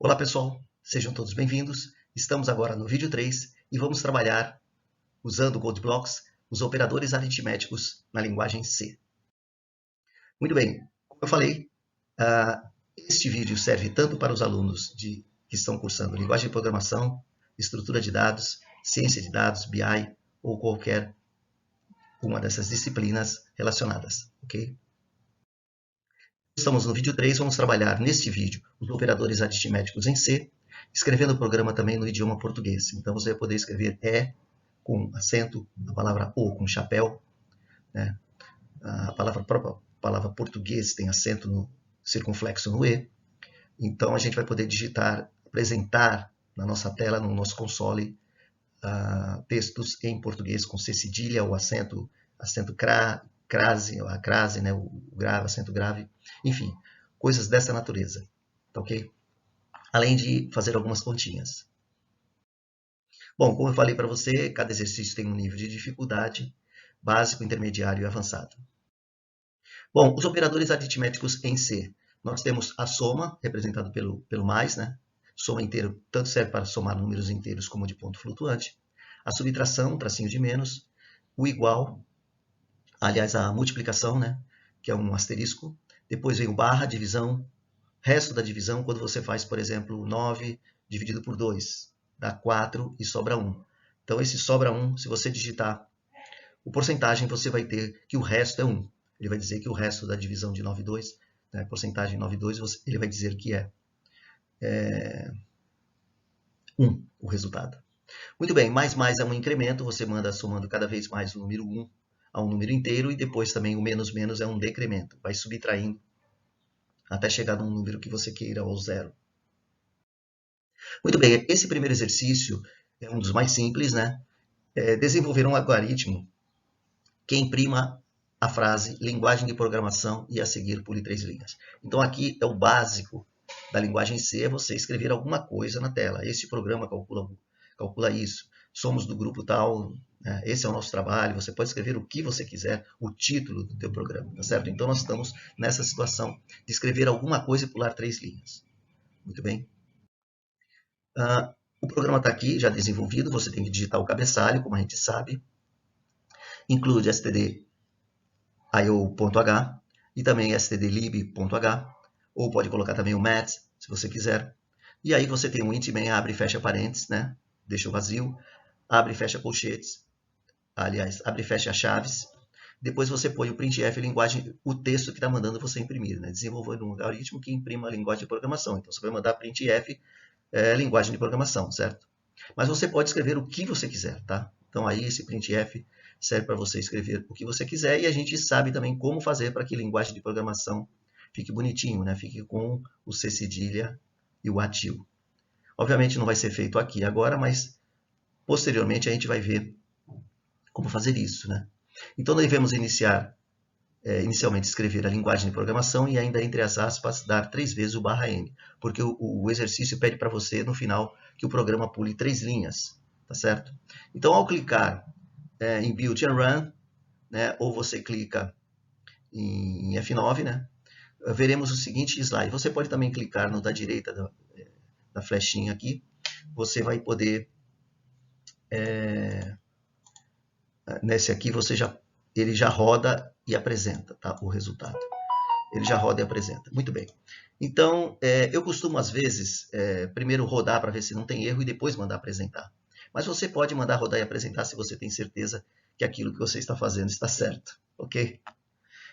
Olá pessoal, sejam todos bem-vindos. Estamos agora no vídeo 3 e vamos trabalhar, usando o Code Blocks, os operadores aritméticos na linguagem C. Muito bem, como eu falei, este vídeo serve tanto para os alunos que estão cursando linguagem de programação, estrutura de dados, ciência de dados, BI ou qualquer uma dessas disciplinas relacionadas, ok? Estamos no vídeo 3, vamos trabalhar neste vídeo os operadores aritméticos em C, escrevendo o programa também no idioma português. Então você vai poder escrever E com acento, a palavra O com chapéu, né? A própria palavra português tem acento no circunflexo no E. Então a gente vai poder digitar, apresentar na nossa tela, no nosso console, textos em português com C cedilha ou acento crase, a crase, né, o grave, acento grave, enfim, coisas dessa natureza, tá ok? Além de fazer algumas continhas. Bom, como eu falei para você, cada exercício tem um nível de dificuldade, básico, intermediário e avançado. Bom, os operadores aritméticos em C. Nós temos a soma, representado pelo mais, né? Soma inteiro, tanto serve para somar números inteiros como de ponto flutuante. A subtração, tracinho de menos. O igual, aliás, a multiplicação, né? Que é um asterisco. Depois vem o barra, divisão. Resto da divisão, quando você faz, por exemplo, 9 dividido por 2, dá 4 e sobra 1. Então, esse sobra 1, se você digitar o porcentagem, você vai ter que o resto é 1. Ele vai dizer que o resto da divisão de 9 e 2, né, porcentagem 9 e 2, ele vai dizer que é 1 o resultado. Muito bem, mais é um incremento, você manda somando cada vez mais o número 1 a um número inteiro, e depois também o menos é um decremento, vai subtraindo até chegar num número que você queira, ou zero. Muito bem, esse primeiro exercício é um dos mais simples, né? Desenvolver um algoritmo que imprima a frase linguagem de programação e a seguir pule 3 linhas. Então aqui é o básico da linguagem C, é você escrever alguma coisa na tela. Este programa calcula isso. Somos do grupo tal, né? Esse é o nosso trabalho. Você pode escrever o que você quiser, o título do teu programa, tá certo? Então nós estamos nessa situação de escrever alguma coisa e pular 3 linhas. Muito bem? O programa está aqui, já desenvolvido, você tem que digitar o cabeçalho, como a gente sabe. Include stdio.h e também stdlib.h, ou pode colocar também o math, se você quiser. E aí você tem um int main, abre e fecha parênteses, né? Deixa o vazio, abre e fecha colchetes, aliás, abre e fecha chaves. Depois você põe o printf, linguagem, o texto que está mandando você imprimir, né? Desenvolvendo um algoritmo que imprima a linguagem de programação. Então você vai mandar printf, linguagem de programação, certo? Mas você pode escrever o que você quiser, tá? Então aí esse printf serve para você escrever o que você quiser, e a gente sabe também como fazer para que a linguagem de programação fique bonitinho, né? Fique com o C cedilha e o atil. Obviamente não vai ser feito aqui agora, mas posteriormente a gente vai ver como fazer isso, né? Então devemos inicialmente escrever a linguagem de programação e ainda entre as aspas dar 3 vezes o /n, porque o exercício pede para você no final que o programa pule 3 linhas, tá certo? Então ao clicar em Build and Run, né, ou você clica em F9, né, veremos o seguinte slide. Você pode também clicar no da direita da flechinha aqui, você vai poder, nesse aqui ele já roda e apresenta, tá, o resultado. Ele já roda e apresenta. Muito bem. Então, eu costumo, às vezes, primeiro rodar para ver se não tem erro e depois mandar apresentar. Mas você pode mandar rodar e apresentar se você tem certeza que aquilo que você está fazendo está certo, ok?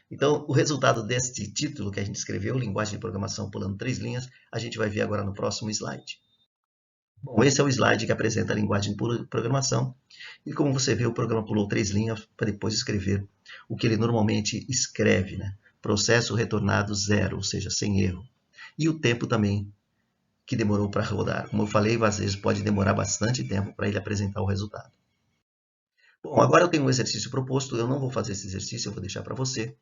Então, o resultado deste título que a gente escreveu, linguagem de programação pulando 3 linhas, a gente vai ver agora no próximo slide. Bom, esse é o slide que apresenta a linguagem de programação. E como você vê, o programa pulou 3 linhas para depois escrever o que ele normalmente escreve, né? Processo retornado 0, ou seja, sem erro. E o tempo também que demorou para rodar. Como eu falei, às vezes pode demorar bastante tempo para ele apresentar o resultado. Bom, agora eu tenho um exercício proposto. Eu não vou fazer esse exercício, eu vou deixar para você.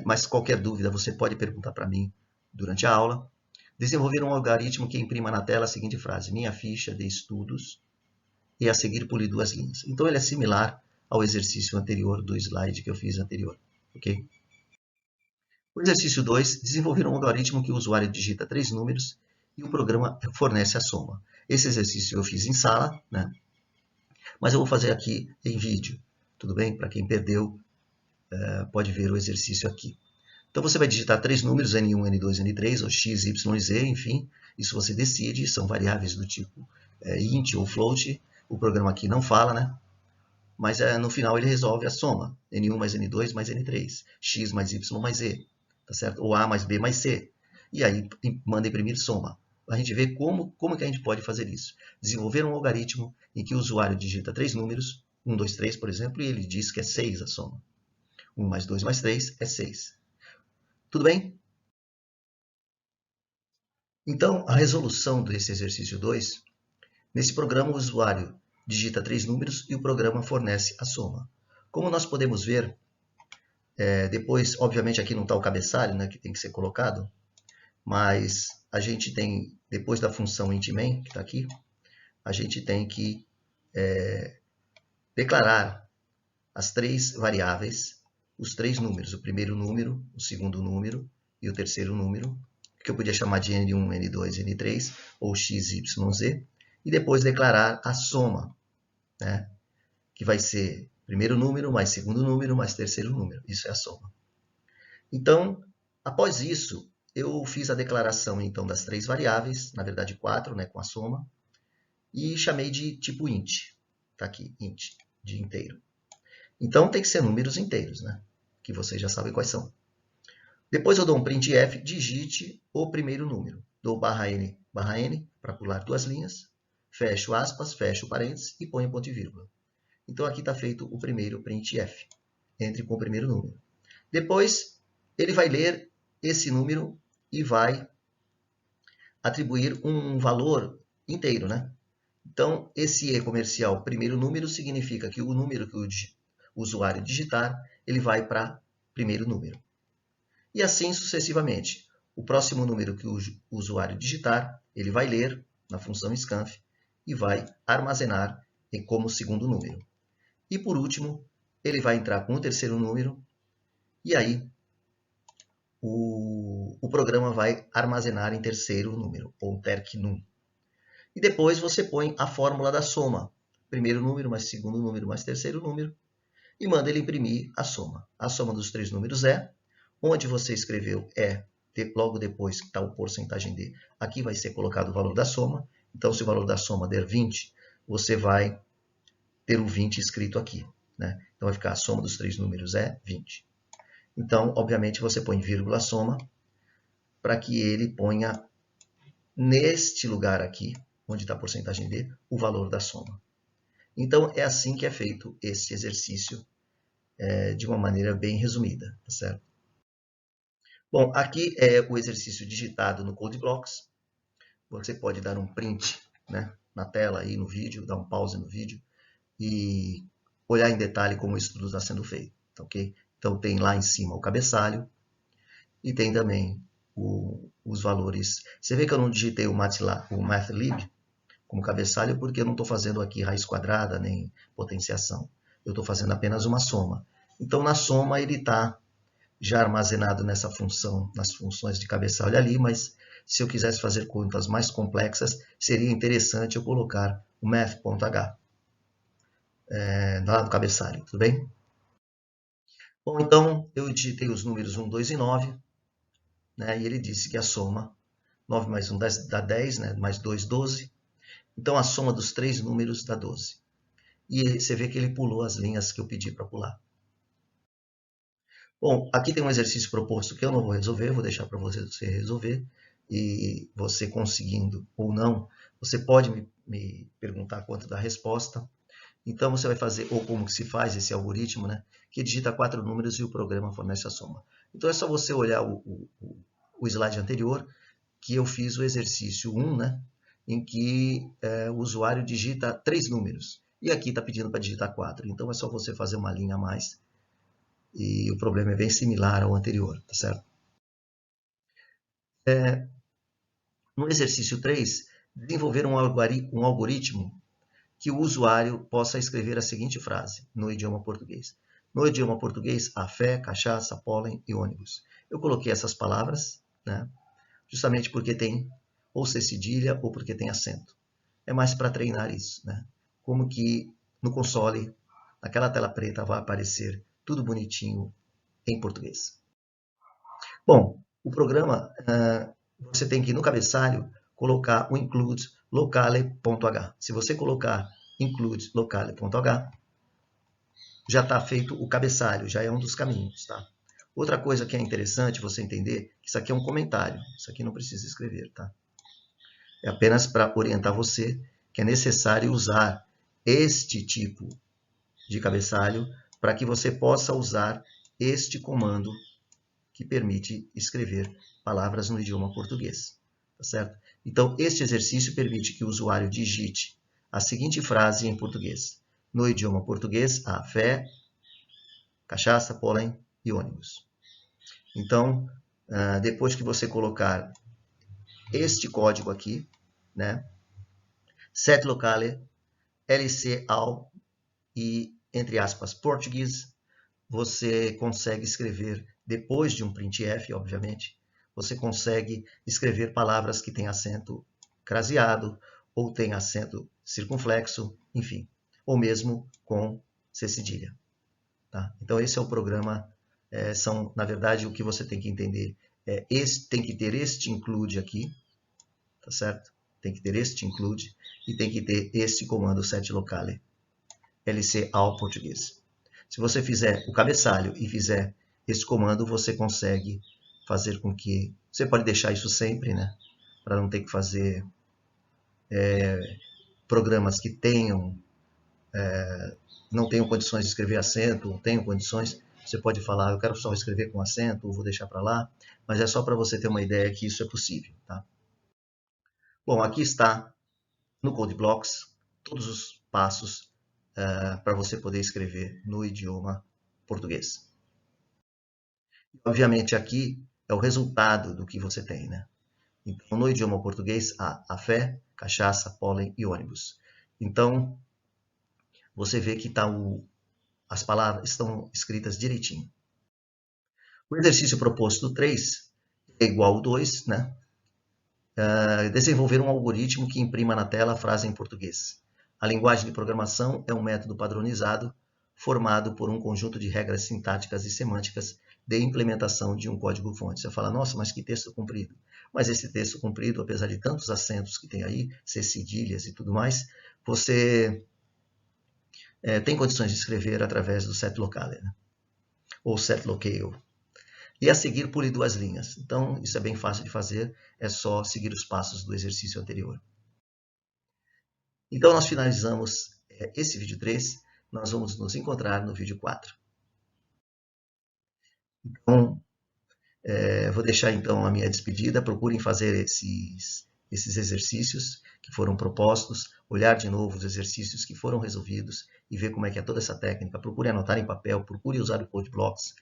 Mas qualquer dúvida você pode perguntar para mim durante a aula. Desenvolver um algoritmo que imprima na tela a seguinte frase: minha ficha de estudos, e a seguir pule 2 linhas. Então ele é similar ao exercício anterior do slide que eu fiz anterior, ok? O exercício 2, desenvolver um algoritmo que o usuário digita 3 números e o programa fornece a soma. Esse exercício eu fiz em sala, né? Mas eu vou fazer aqui em vídeo, tudo bem? Para quem perdeu, pode ver o exercício aqui. Então você vai digitar três números, N1, N2, N3, ou X, Y, Z, enfim, isso você decide, são variáveis do tipo int ou float, o programa aqui não fala, né? Mas no final ele resolve a soma, N1 mais N2 mais N3, X mais Y mais Z, tá certo? Ou A mais B mais C. E aí manda imprimir soma. A gente vê como que a gente pode fazer isso. Desenvolver um algoritmo em que o usuário digita três números, 1, 2, 3, por exemplo, e ele diz que é 6 a soma. 1 mais 2 mais 3 é 6. Tudo bem? Então, a resolução desse exercício 2, nesse programa o usuário digita três números e o programa fornece a soma. Como nós podemos ver, depois, obviamente aqui não está o cabeçalho, né, que tem que ser colocado, mas a gente tem, depois da função intMain, que está aqui, a gente tem que declarar as três variáveis, os três números, o primeiro número, o segundo número e o terceiro número, que eu podia chamar de N1, N2, N3, ou X, Y, Z, e depois declarar a soma, né? Que vai ser primeiro número, mais segundo número, mais terceiro número. Isso é a soma. Então, após isso, eu fiz a declaração então das três variáveis, na verdade 4, né, com a soma, e chamei de tipo int. Está aqui, int, de inteiro. Então tem que ser números inteiros, né? Que vocês já sabem quais são. Depois eu dou um printf, digite o primeiro número. Dou /n para pular duas linhas, fecho aspas, fecho parênteses e ponho ponto e vírgula. Então aqui está feito o primeiro printf. Entre com o primeiro número. Depois ele vai ler esse número e vai atribuir um valor inteiro, né? Então, esse E comercial, primeiro número, significa que o número que o usuário digitar, ele vai para primeiro número. E assim sucessivamente. O próximo número que o usuário digitar, ele vai ler na função scanf e vai armazenar como segundo número. E por último, ele vai entrar com o terceiro número e aí o programa vai armazenar em terceiro número, ou terc_num. E depois você põe a fórmula da soma. Primeiro número, mais segundo número, mais terceiro número. E manda ele imprimir a soma. A soma dos três números é, onde você escreveu logo depois que está o porcentagem D, aqui vai ser colocado o valor da soma. Então, se o valor da soma der 20, você vai ter o 20 escrito aqui, né? Então, vai ficar a soma dos três números é 20. Então, obviamente, você põe vírgula soma para que ele ponha neste lugar aqui, onde está a porcentagem D, o valor da soma. Então, é assim que é feito esse exercício de uma maneira bem resumida, tá certo? Bom, aqui é o exercício digitado no CodeBlocks. Você pode dar um print, né, na tela aí no vídeo, dar um pause no vídeo e olhar em detalhe como isso tudo está sendo feito, ok? Então, tem lá em cima o cabeçalho e tem também os valores. Você vê que eu não digitei o Mathlib como cabeçalho porque eu não estou fazendo aqui raiz quadrada nem potenciação. Eu estou fazendo apenas uma soma. Então, na soma, ele está já armazenado nessa função, nas funções de cabeçalho ali, mas se eu quisesse fazer contas mais complexas, seria interessante eu colocar o math.h lá no cabeçalho, tudo bem? Bom, então eu digitei os números 1, 2 e 9, né, e ele disse que a soma, 9 mais 1 dá 10, né, mais 2, 12. Então a soma dos três números dá 12. E você vê que ele pulou as linhas que eu pedi para pular. Bom, aqui tem um exercício proposto que eu não vou resolver, vou deixar para você resolver. E você conseguindo ou não, você pode me perguntar quanto dá a resposta. Então você vai fazer, ou como que se faz esse algoritmo, né? Que digita 4 números e o programa fornece a soma. Então é só você olhar o slide anterior, que eu fiz o exercício 1, né? Em que o usuário digita 3 números. E aqui está pedindo para digitar 4. Então é só você fazer uma linha a mais. E o problema é bem similar ao anterior, tá certo? No exercício 3, desenvolver um algoritmo que o usuário possa escrever a seguinte frase no idioma português. No idioma português, há fé, cachaça, pólen e ônibus. Eu coloquei essas palavras, né, justamente porque tem ou C cedilha, ou porque tem acento. É mais para treinar isso, né? Como que no console, naquela tela preta, vai aparecer tudo bonitinho em português. Bom, o programa, você tem que, no cabeçalho, colocar o include locale.h. Se você colocar include locale.h, já está feito o cabeçalho, já é um dos caminhos, tá? Outra coisa que é interessante você entender, isso aqui é um comentário, isso aqui não precisa escrever, tá? É apenas para orientar você que é necessário usar este tipo de cabeçalho para que você possa usar este comando que permite escrever palavras no idioma português, tá certo? Então, este exercício permite que o usuário digite a seguinte frase em português. No idioma português, há fé, cachaça, pólen e ônibus. Então, depois que você colocar este código aqui, né, set locale, LC ao e, entre aspas, português, você consegue escrever, depois de um printf, obviamente, você consegue escrever palavras que têm acento craseado, ou têm acento circunflexo, enfim, ou mesmo com C cedilha. Tá? Então, esse é o programa, na verdade, o que você tem que entender. Tem que ter este include aqui, tá certo? Tem que ter este include e tem que ter este comando set locale, LC ao português. Se você fizer o cabeçalho e fizer esse comando, você consegue fazer com que... Você pode deixar isso sempre, né? Para não ter que fazer programas que não tenham condições de escrever acento, ou tenham condições. Você pode falar, eu quero só escrever com acento, ou vou deixar para lá. Mas é só para você ter uma ideia que isso é possível, tá? Bom, aqui está no Code Blocks todos os passos para você poder escrever no idioma português. Obviamente, aqui é o resultado do que você tem, né? Então, no idioma português, há a fé, cachaça, pólen e ônibus. Então, você vê que as palavras estão escritas direitinho. O exercício proposto 3 é igual ao 2, né? Desenvolver um algoritmo que imprima na tela a frase em português. A linguagem de programação é um método padronizado formado por um conjunto de regras sintáticas e semânticas de implementação de um código-fonte. Você fala, nossa, mas que texto comprido. Mas esse texto comprido, apesar de tantos acentos que tem aí, C cedilhas e tudo mais, você tem condições de escrever através do set locale, né? Ou set locale. E a seguir pule 2 linhas. Então, isso é bem fácil de fazer, é só seguir os passos do exercício anterior. Então, nós finalizamos esse vídeo 3, nós vamos nos encontrar no vídeo 4. Então, vou deixar então a minha despedida, procurem fazer esses exercícios que foram propostos, olhar de novo os exercícios que foram resolvidos e ver como é que é toda essa técnica. Procure anotar em papel, procure usar o Code Blocks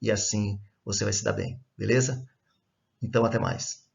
e assim você vai se dar bem, beleza? Então, até mais.